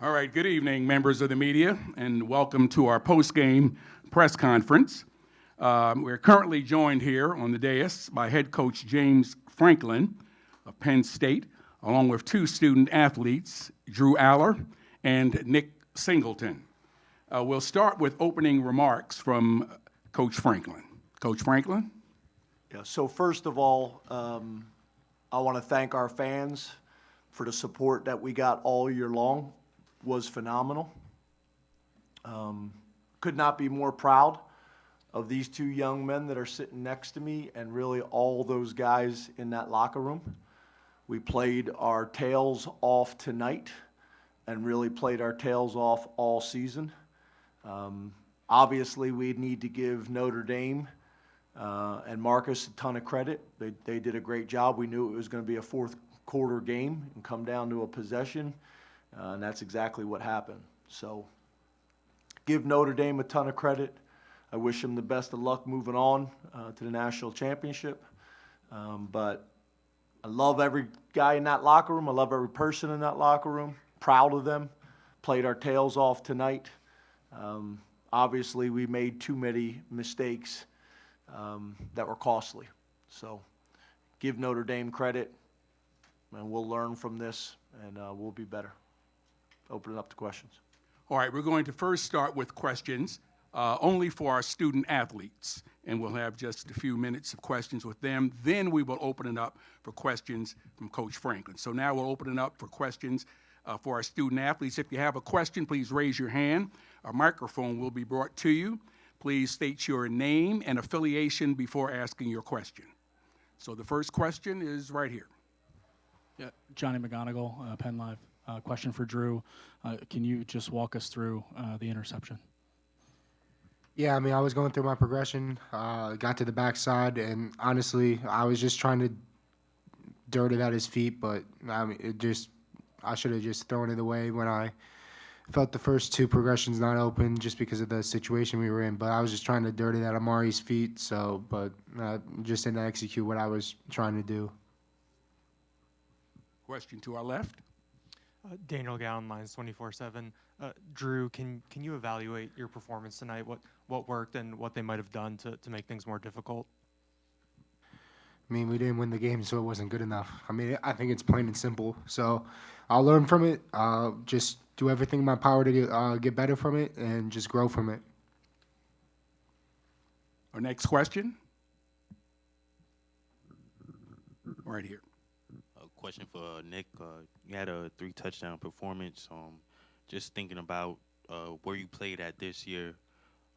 All right, good evening, members of the media, and welcome to our post-game press conference. We're currently joined here on the dais by head coach James Franklin of Penn State, along with two student athletes, Drew Allar and Nick Singleton. We'll start with opening remarks from Coach Franklin. Coach Franklin? Yeah, so first of all, I want to thank our fans for the support that we got all year long. Was phenomenal. Could not be more proud of these two young men that are sitting next to me and really all those guys in that locker room. We played our tails off tonight and really played our tails off all season. Obviously, we need to give Notre Dame and Marcus a ton of credit. They did a great job. We knew it was going to be a fourth quarter game and come down to a possession. And that's exactly what happened. So give Notre Dame a ton of credit. I wish them the best of luck moving on to the national championship. But I love every guy in that locker room. I love every person in that locker room. Proud of them. Played our tails off tonight. Obviously, we made too many mistakes that were costly. So give Notre Dame credit, and we'll learn from this, and we'll be better. Open it up to questions. All right, we're going to first start with questions only for our student athletes, and we'll have just a few minutes of questions with them. Then we will open it up for questions from Coach Franklin. So now we'll open it up for questions for our student athletes. If you have a question, please raise your hand. A microphone will be brought to you. Please state your name and affiliation before asking your question. So the first question is right here. Yeah, Johnny McGonigal, Penn Live. Question for Drew. Can you just walk us through the interception? Yeah, I mean, I was going through my progression, got to the backside, and honestly, I was just trying to dirt it at his feet, but I mean, I should have just thrown it away when I felt the first two progressions not open just because of the situation we were in. But I was just trying to dirt it at Amari's feet, but just didn't execute what I was trying to do. Question to our left. Daniel Gowan, Lines 24/7. Drew, can you evaluate your performance tonight? What worked and what they might have done to make things more difficult? I mean, we didn't win the game, so it wasn't good enough. I mean, I think it's plain and simple. So I'll learn from it. Just do everything in my power to get better from it and just grow from it. Our next question. Right here. Question for Nick. You had a 3-touchdown performance. Just thinking about where you played at this year.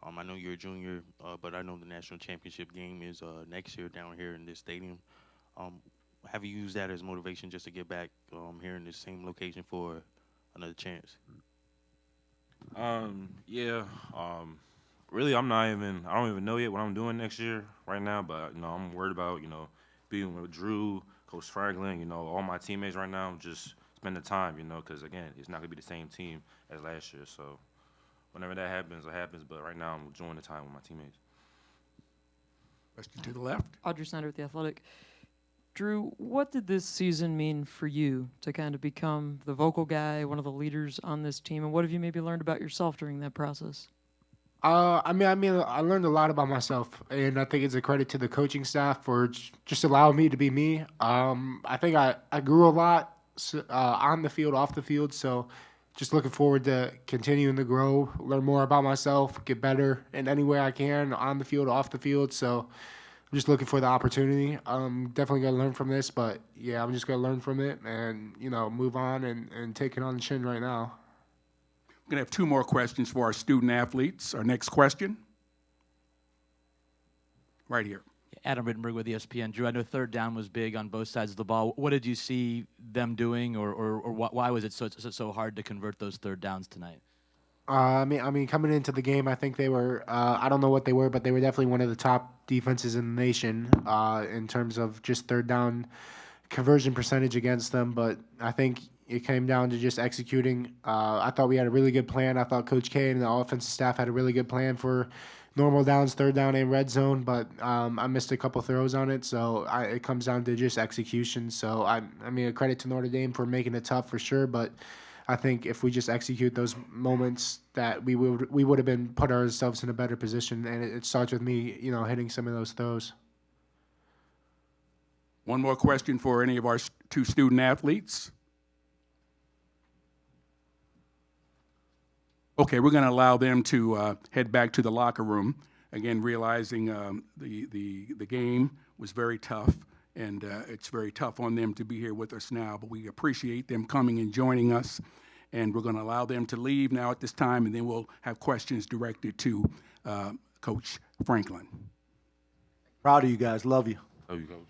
I know you're a junior, but I know the national championship game is next year down here in this stadium. Have you used that as motivation just to get back here in the same location for another chance? Yeah. Really, I don't even know yet what I'm doing next year right now, but I'm worried about being with Drew, Coach Franklin, all my teammates right now, just spend the time, because, again, it's not going to be the same team as last year. So whenever that happens, it happens. But right now I'm enjoying the time with my teammates. Question to the left. Audrey Snyder with The Athletic. Drew, what did this season mean for you to kind of become the vocal guy, one of the leaders on this team, and what have you maybe learned about yourself during that process? I learned a lot about myself, and I think it's a credit to the coaching staff for just allowing me to be me. I think I grew a lot on the field, off the field, so just looking forward to continuing to grow, learn more about myself, get better in any way I can, on the field, off the field. So I'm just looking for the opportunity. I'm definitely going to learn from this, but, yeah, I'm just going to learn from it and, move on and take it on the chin right now. We're going to have two more questions for our student athletes. Our next question. Right here. Adam Rittenberg with ESPN. Drew, I know third down was big on both sides of the ball. What did you see them doing, or why was it so hard to convert those third downs tonight? I mean, coming into the game, I think they were. I don't know what they were, but they were definitely one of the top defenses in the nation in terms of just third down conversion percentage against them. But I think it came down to just executing. I thought we had a really good plan. I thought Coach K and the offensive staff had a really good plan for normal downs, third down, and red zone, but I missed a couple throws on it, so it comes down to just execution. So, I mean, a credit to Notre Dame for making it tough for sure, but I think if we just execute those moments, that we would have been put ourselves in a better position. And it starts with me, hitting some of those throws. One more question for any of our two student athletes. Okay, we're going to allow them to head back to the locker room. Again, realizing the game was very tough, and it's very tough on them to be here with us now. But we appreciate them coming and joining us, and we're going to allow them to leave now at this time, and then we'll have questions directed to Coach Franklin. Proud of you guys. Love you. There you go.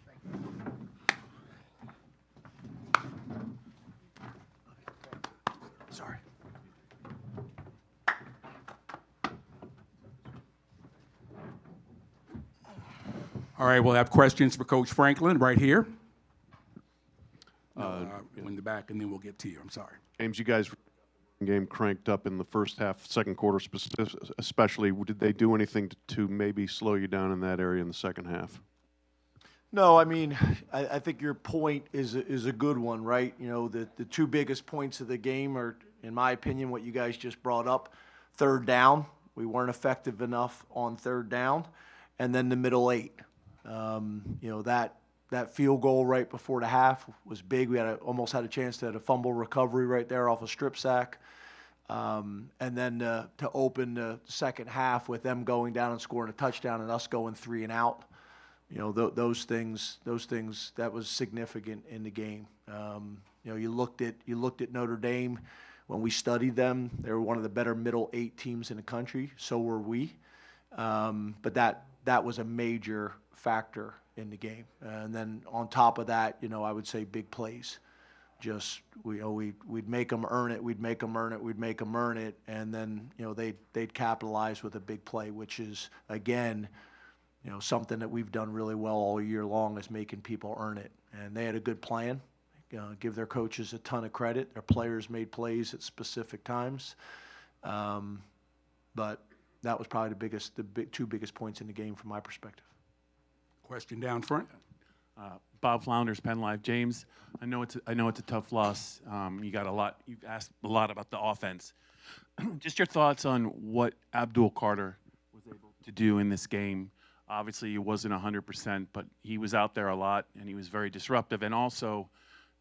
Sorry. All right, we'll have questions for Coach Franklin right here. In the back, and then we'll get to you. I'm sorry. James, you guys game cranked up in the first half, second quarter especially. Did they do anything to maybe slow you down in that area in the second half? No, I mean, I think your point is a good one, right? The two biggest points of the game are, in my opinion, what you guys just brought up. Third down, we weren't effective enough on third down, and then the middle eight. That field goal right before the half was big. We almost had a chance to have a fumble recovery right there off a strip sack. And then to open the second half with them going down and scoring a touchdown and us going 3 and out. Those things that was significant in the game. You looked at Notre Dame when we studied them. They were one of the better middle 8 teams in the country. So were we. But that was a major factor in the game. And then on top of that, I would say big plays. Just we'd make them earn it. We'd make them earn it. We'd make them earn it. And then they'd capitalize with a big play, which is again. Something that we've done really well all year long is making people earn it. And they had a good plan. Give their coaches a ton of credit. Their players made plays at specific times. But that was probably the two biggest points in the game from my perspective. Question down front. Bob Flounders, Penn Live. James, I know it's a tough loss. You've asked a lot about the offense. Just your thoughts on what Abdul Carter was able to do in this game. Obviously, he wasn't 100%, but he was out there a lot, and he was very disruptive, and also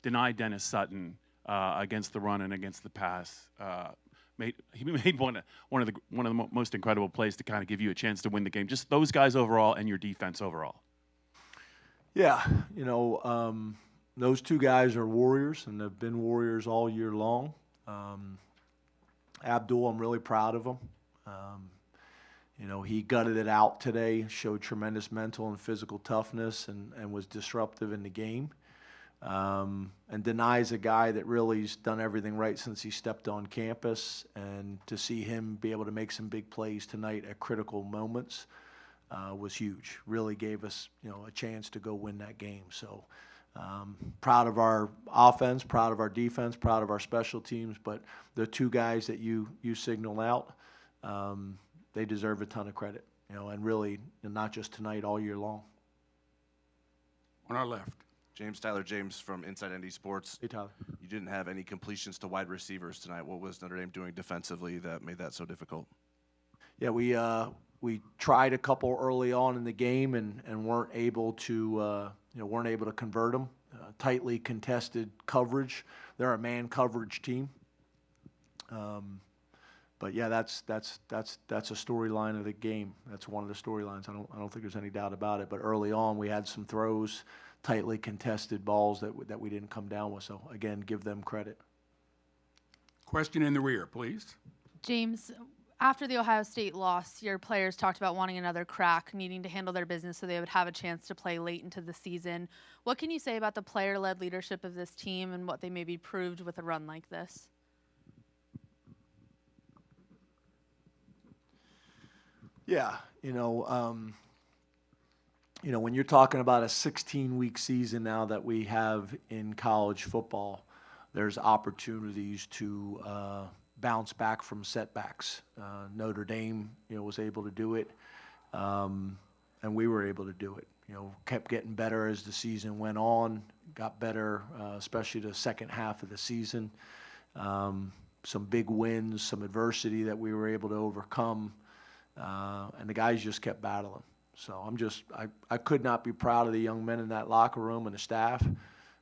denied Dennis Sutton against the run and against the pass. He made one of the most incredible plays to kind of give you a chance to win the game. Just those guys overall and your defense overall. Yeah, those two guys are warriors, and they've been warriors all year long. Abdul, I'm really proud of him. He gutted it out today, showed tremendous mental and physical toughness, and was disruptive in the game. And denies a guy that really's done everything right since he stepped on campus. And to see him be able to make some big plays tonight at critical moments was huge. Really gave us, a chance to go win that game. So proud of our offense, proud of our defense, proud of our special teams. But the two guys that you signaled out, they deserve a ton of credit, and really not just tonight, all year long. On our left. Tyler James from Inside ND Sports. Hey, Tyler. You didn't have any completions to wide receivers tonight. What was Notre Dame doing defensively that made that so difficult? Yeah, we tried a couple early on in the game and weren't able to convert them. Tightly contested coverage. They're a man coverage team. But yeah, that's a storyline of the game. That's one of the storylines. I don't think there's any doubt about it. But early on, we had some throws, tightly contested balls that we didn't come down with. So again, give them credit. Question in the rear, please. James, after the Ohio State loss, your players talked about wanting another crack, needing to handle their business so they would have a chance to play late into the season. What can you say about the player-led leadership of this team and what they maybe proved with a run like this? Yeah, when you're talking about a 16-week season now that we have in college football, there's opportunities to bounce back from setbacks. Notre Dame, was able to do it, and we were able to do it. Kept getting better as the season went on, got better, especially the second half of the season. some big wins, some adversity that we were able to overcome, and the guys just kept battling. So I could not be proud of the young men in that locker room and the staff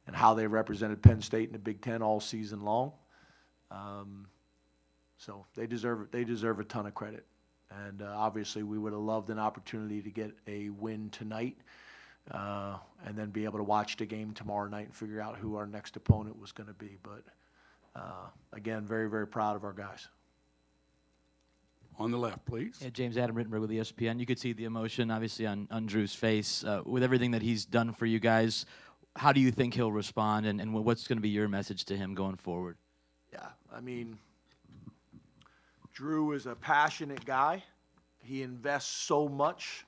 and how they represented Penn State in the Big Ten all season long. So they deserve a ton of credit. And obviously we would have loved an opportunity to get a win tonight and then be able to watch the game tomorrow night and figure out who our next opponent was going to be. But again, very, very proud of our guys. On the left, please. Yeah, James Adam Rittenberg with ESPN. You could see the emotion, obviously, on Drew's face. With everything that he's done for you guys, how do you think he'll respond, and what's going to be your message to him going forward? Yeah, I mean, Drew is a passionate guy. He invests so much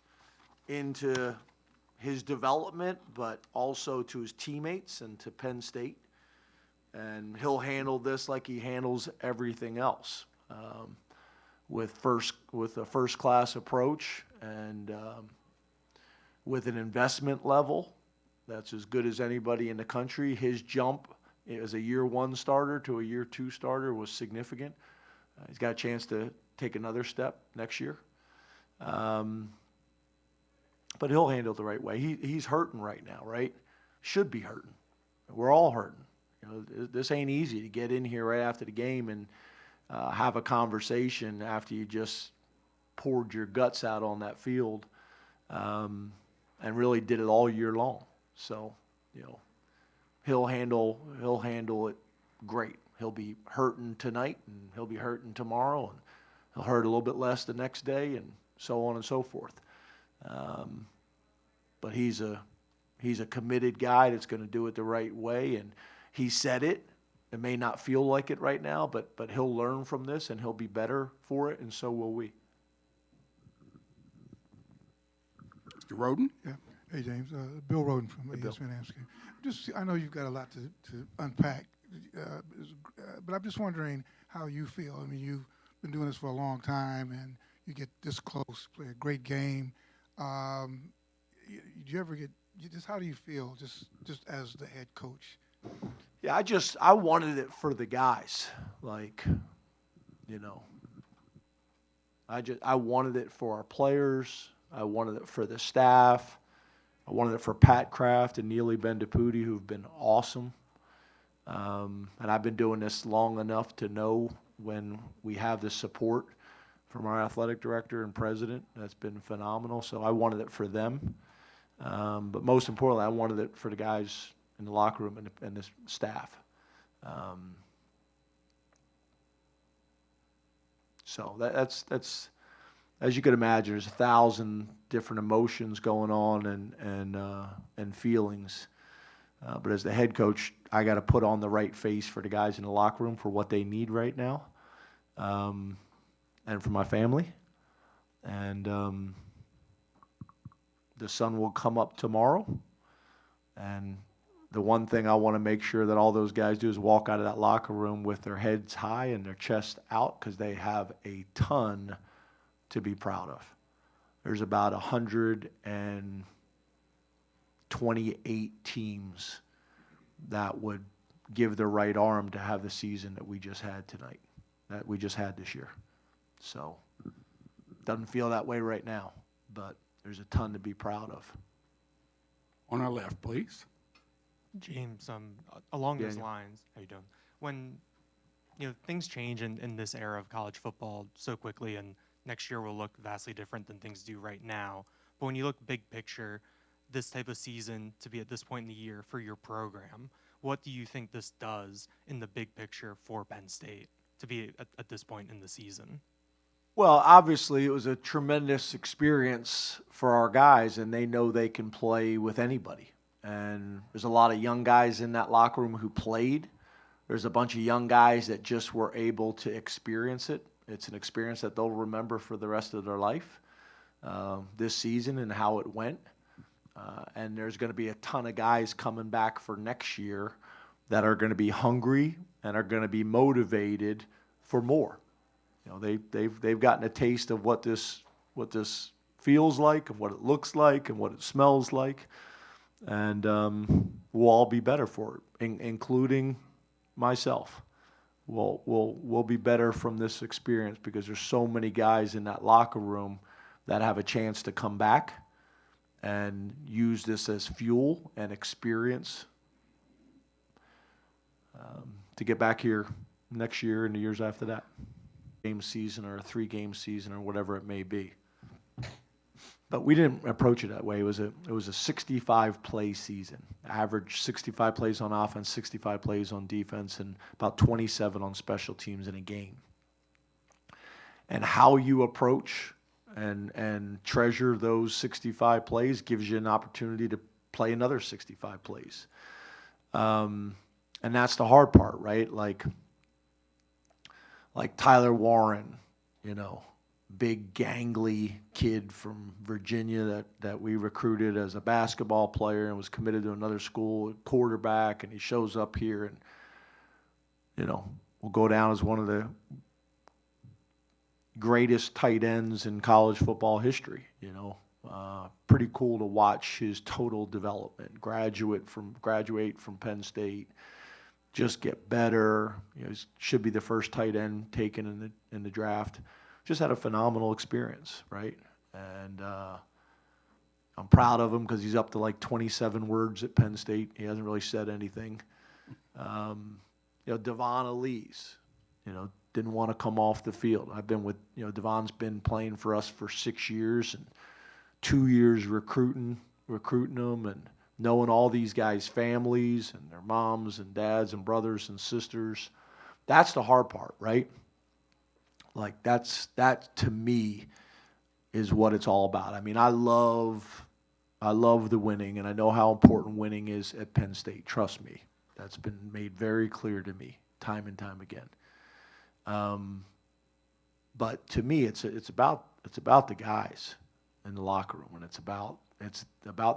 into his development, but also to his teammates and to Penn State. And he'll handle this like he handles everything else. With a first-class approach and with an investment level that's as good as anybody in the country. His jump as a year one starter to a year two starter was significant. He's got a chance to take another step next year. But he'll handle it the right way. He's hurting right now, right? Should be hurting. We're all hurting. You know, this ain't easy to get in here right after the game and have a conversation after you just poured your guts out on that field and really did it all year long. So, you know, he'll handle it great. He'll be hurting tonight and he'll be hurting tomorrow and he'll hurt a little bit less the next day and so on and so forth. But he's a committed guy that's going to do it the right way, and he said it. It may not feel like it right now, but he'll learn from this and he'll be better for it, and so will we. Mr. Roden? Yeah. Hey, James. Bill Roden from ESPN Amsky. I know you've got a lot to unpack, but I'm just wondering how you feel. I mean, you've been doing this for a long time, and you get this close, play a great game. Do you ever get just how do you feel just as the head coach? Yeah, I wanted it for the guys. Like, you know, I wanted it for our players. I wanted it for the staff. I wanted it for Pat Kraft and Neely Bendapudi, who've been awesome. And I've been doing this long enough to know when we have the support from our athletic director and president. That's been phenomenal. So I wanted it for them. But most importantly, I wanted it for the guys in the locker room and the staff. So that's as you could imagine, there's 1,000 different emotions going on and feelings. But as the head coach, I got to put on the right face for the guys in the locker room for what they need right now, and for my family. And the sun will come up tomorrow, and the one thing I want to make sure that all those guys do is walk out of that locker room with their heads high and their chest out, because they have a ton to be proud of. There's about 128 teams that would give their right arm to have the season that we just had tonight, that we just had this year. So, doesn't feel that way right now, but there's a ton to be proud of. On our left, please. James, along those Daniel. lines, how you doing? When things change in this era of college football so quickly, and next year will look vastly different than things do right now. But when you look big picture, this type of season to be at this point in the year for your program, what do you think this does in the big picture for Penn State to be at this point in the season? Well, obviously, it was a tremendous experience for our guys, and they know they can play with anybody. And there's a lot of young guys in that locker room who played. There's a bunch of young guys that just were able to experience it. It's an experience that they'll remember for the rest of their life, this season and how it went. And there's going to be a ton of guys coming back for next year that are going to be hungry and are going to be motivated for more. They've gotten a taste of what this feels like, and what it looks like, and what it smells like, and we'll all be better for it, including myself. will be better from this experience because there's so many guys in that locker room that have a chance to come back and use this as fuel and experience to get back here next year and the years after that. Game season or a 3-game season or whatever it may be. But we didn't approach it that way. It was a 65 play season. Average 65 plays on offense, 65 plays on defense, and about 27 on special teams in a game. And how you approach and treasure those 65 plays gives you an opportunity to play another 65 plays. And that's the hard part, right? Like Tyler Warren, you know, big gangly kid from Virginia that we recruited as a basketball player and was committed to another school, quarterback, and he shows up here and, you know, will go down as one of the greatest tight ends in college football history, you know. Pretty cool to watch his total development. Graduate from Penn State, just get better. You know, he should be the first tight end taken in the draft. Just had a phenomenal experience, right? And I'm proud of him because he's up to like 27 words at Penn State. He hasn't really said anything. You know, Devon Elise, you know, didn't want to come off the field. I've been with, you know, Devon's been playing for us for 6 years and 2 years recruiting them and knowing all these guys' families and their moms and dads and brothers and sisters. That's the hard part, right? Like that to me is what it's all about. I mean, I love the winning, and I know how important winning is at Penn State. Trust me, that's been made very clear to me time and time again. But to me, it's about the guys in the locker room, and it's about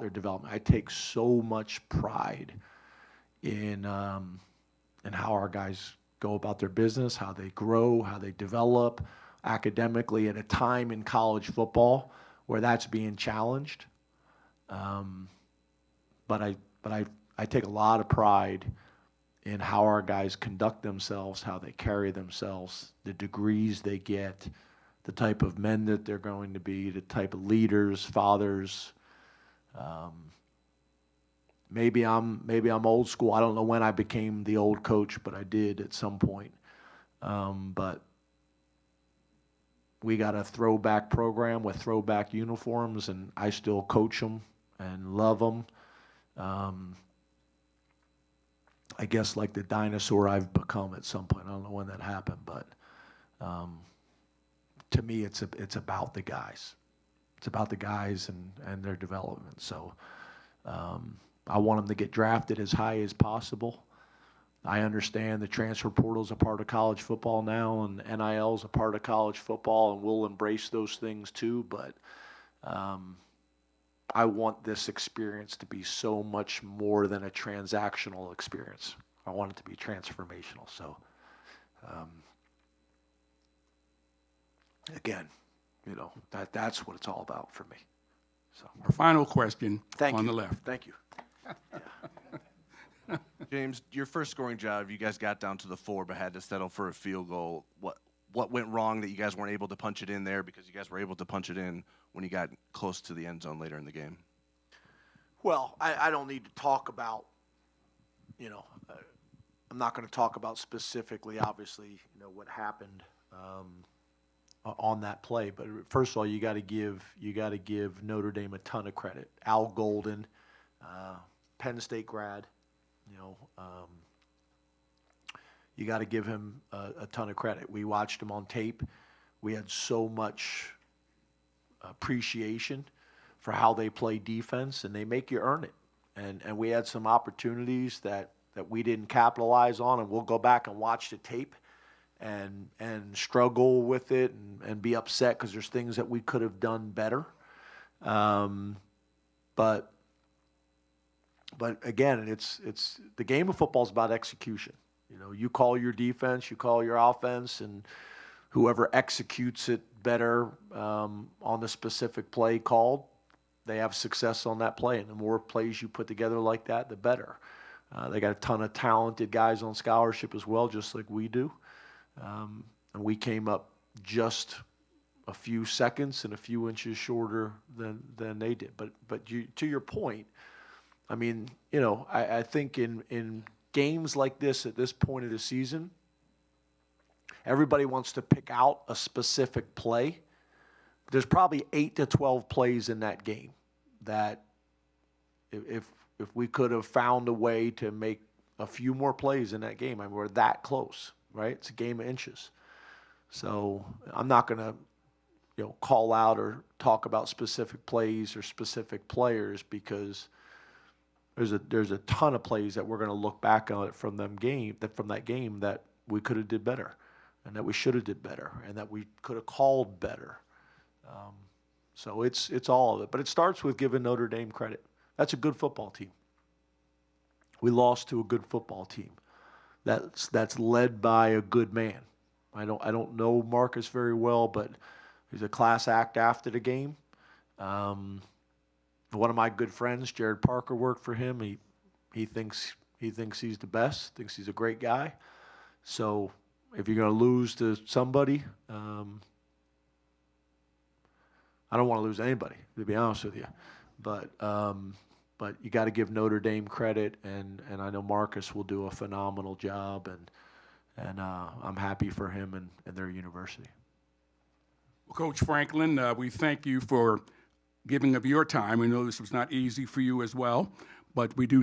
their development. I take so much pride in how our guys go about their business, how they grow, how they develop academically at a time in college football where that's being challenged. But I take a lot of pride in how our guys conduct themselves, how they carry themselves, the degrees they get, the type of men that they're going to be, the type of leaders, fathers. Maybe I'm old school. I don't know when I became the old coach, but I did at some point. But we got a throwback program with throwback uniforms, and I still coach them and love them. I guess like the dinosaur I've become at some point. I don't know when that happened, but to me, it's about the guys. It's about the guys and their development. So I want them to get drafted as high as possible. I understand the transfer portal is a part of college football now, and NIL is a part of college football, and we'll embrace those things too. But I want this experience to be so much more than a transactional experience. I want it to be transformational. So, again, you know, that's what it's all about for me. So, Our final question on the left. Thank you. James, your first scoring job, you guys got down to the 4 but had to settle for a field goal. What went wrong that you guys weren't able to punch it in there, because you guys were able to punch it in when you got close to the end zone later in the game? Well, I don't need to talk about, you know, I'm not going to talk about specifically, obviously, you know, what happened on that play. But first of all, you got to give Notre Dame a ton of credit. Al Golden, Penn State grad, you know, you got to give him a ton of credit. We watched him on tape. We had so much appreciation for how they play defense, and they make you earn it. And we had some opportunities that we didn't capitalize on, and we'll go back and watch the tape and struggle with it and be upset because there's things that we could have done better. But again, it's the game of football is about execution. You know, you call your defense, you call your offense, and whoever executes it better on the specific play called, they have success on that play. And the more plays you put together like that, the better. They got a ton of talented guys on scholarship as well, just like we do. And we came up just a few seconds and a few inches shorter than they did. But to your point, I mean, you know, I think in games like this at this point of the season, everybody wants to pick out a specific play. There's probably 8 to 12 plays in that game that if we could have found a way to make a few more plays in that game, I mean, we're that close, right? It's a game of inches. So I'm not going to, you know, call out or talk about specific plays or specific players because there's a ton of plays that we're going to look back on it from that game that we could have did better, and that we should have did better, and that we could have called better. So it's all of it, but it starts with giving Notre Dame credit. That's a good football team. We lost to a good football team. That's led by a good man. I don't know Marcus very well, but he's a class act after the game. One of my good friends, Jared Parker, worked for him. He thinks he's the best. Thinks he's a great guy. So if you're going to lose to somebody, I don't want to lose anybody, to be honest with you. But you got to give Notre Dame credit, and I know Marcus will do a phenomenal job, and I'm happy for him and their university. Well, Coach Franklin, we thank you for giving of your time. We know this was not easy for you as well, but we do